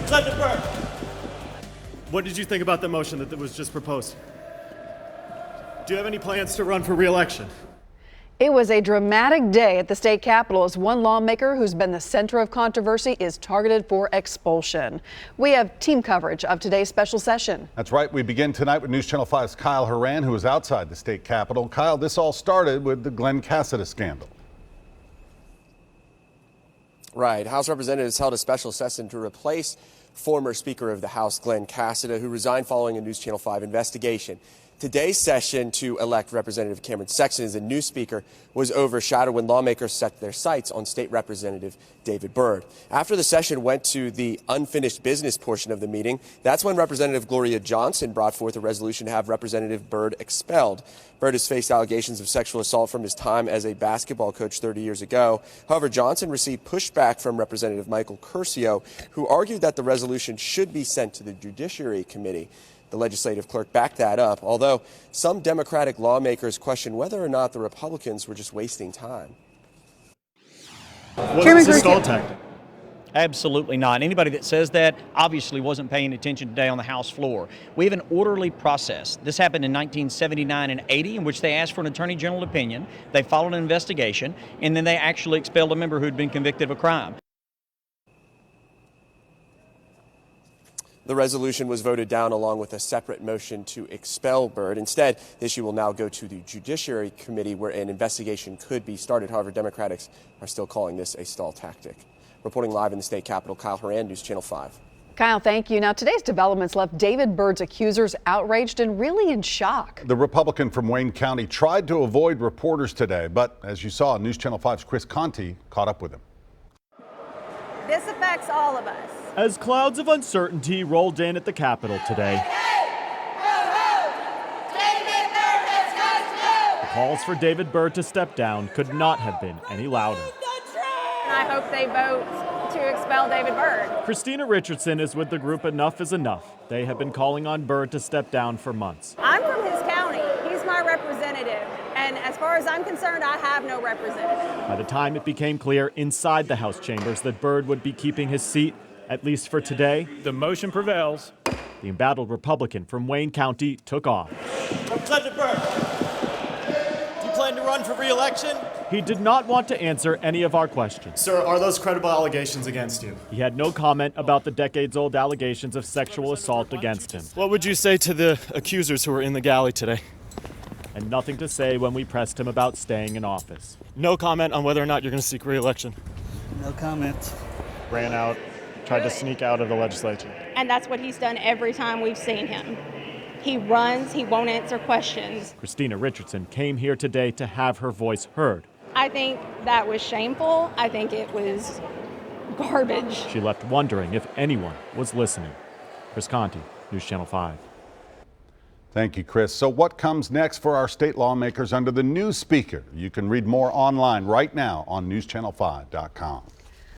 Untitled Byrd. What did you think about the motion that was just proposed? Do you have any plans to run for re-election? It was a dramatic day at the state capitol as one lawmaker who's been the center of controversy is targeted for expulsion. We have team coverage of today's special session. That's right. We begin tonight with News Channel 5's Kyle Horan, who is outside the state capitol. Kyle, this all started with the GLEN CASADA scandal. Right. House Representatives held a special session to replace former Speaker of the House, GLEN CASADA, who resigned following a News Channel 5 investigation. Today's session to elect Representative Cameron Sexton as a new speaker was overshadowed when lawmakers set their sights on State Representative David Byrd. After the session went to the unfinished business portion of the meeting, that's when Representative Gloria Johnson brought forth a resolution to have Representative Byrd expelled. Byrd has faced allegations of sexual assault from his time as a basketball coach 30 years ago. However, Johnson received pushback from Representative Michael Curcio, who argued that the resolution should be sent to the Judiciary Committee. The legislative clerk backed that up, although some Democratic lawmakers question whether or not the Republicans were just wasting time. Was this a stall tactic? Absolutely not. Anybody that says that obviously wasn't paying attention today on the House floor. We have an orderly process. This happened in 1979 and 80, in which they asked for an attorney general opinion. They followed an investigation, and then they actually expelled a member who had been convicted of a crime. The resolution was voted down along with a separate motion to expel Byrd. Instead, the issue will now go to the Judiciary Committee, where an investigation could be started. However, Democrats are still calling this a stall tactic. Reporting live in the state capitol, Kyle Horan, News Channel 5. Kyle, thank you. Now, today's developments left David Byrd's accusers outraged and really in shock. The Republican from Wayne County tried to avoid reporters today, but as you saw, News Channel 5's Chris Conti caught up with him. This affects all of us. As clouds of uncertainty rolled in at the Capitol today, the calls for David Byrd to step down could not have been any louder. And I hope they vote to expel David Byrd. Christina Richardson is with the group Enough is Enough. They have been calling on Byrd to step down for months. I'm from his county. He's my representative. And as far as I'm concerned, I have no representative. By the time it became clear inside the House chambers that Byrd would be keeping his seat, at least for today, the motion prevails. The embattled Republican from Wayne County took off. Representative Byrd, do you plan to run for re-election? He did not want to answer any of our questions. Sir, are those credible allegations against you? He had no comment about the decades-old allegations of sexual assault against him. What would you say to the accusers who were in the galley today? And nothing to say when we pressed him about staying in office. No comment on whether or not you're going to seek re-election. No comment. Ran out, tried to sneak out of the legislature. And that's what he's done every time we've seen him. He runs, he won't answer questions. Christina Richardson came here today to have her voice heard. I think that was shameful. I think it was garbage. She left wondering if anyone was listening. Chris Conti, News Channel 5. Thank you, Chris. So what comes next for our state lawmakers under the new speaker? You can read more online right now on newschannel5.com.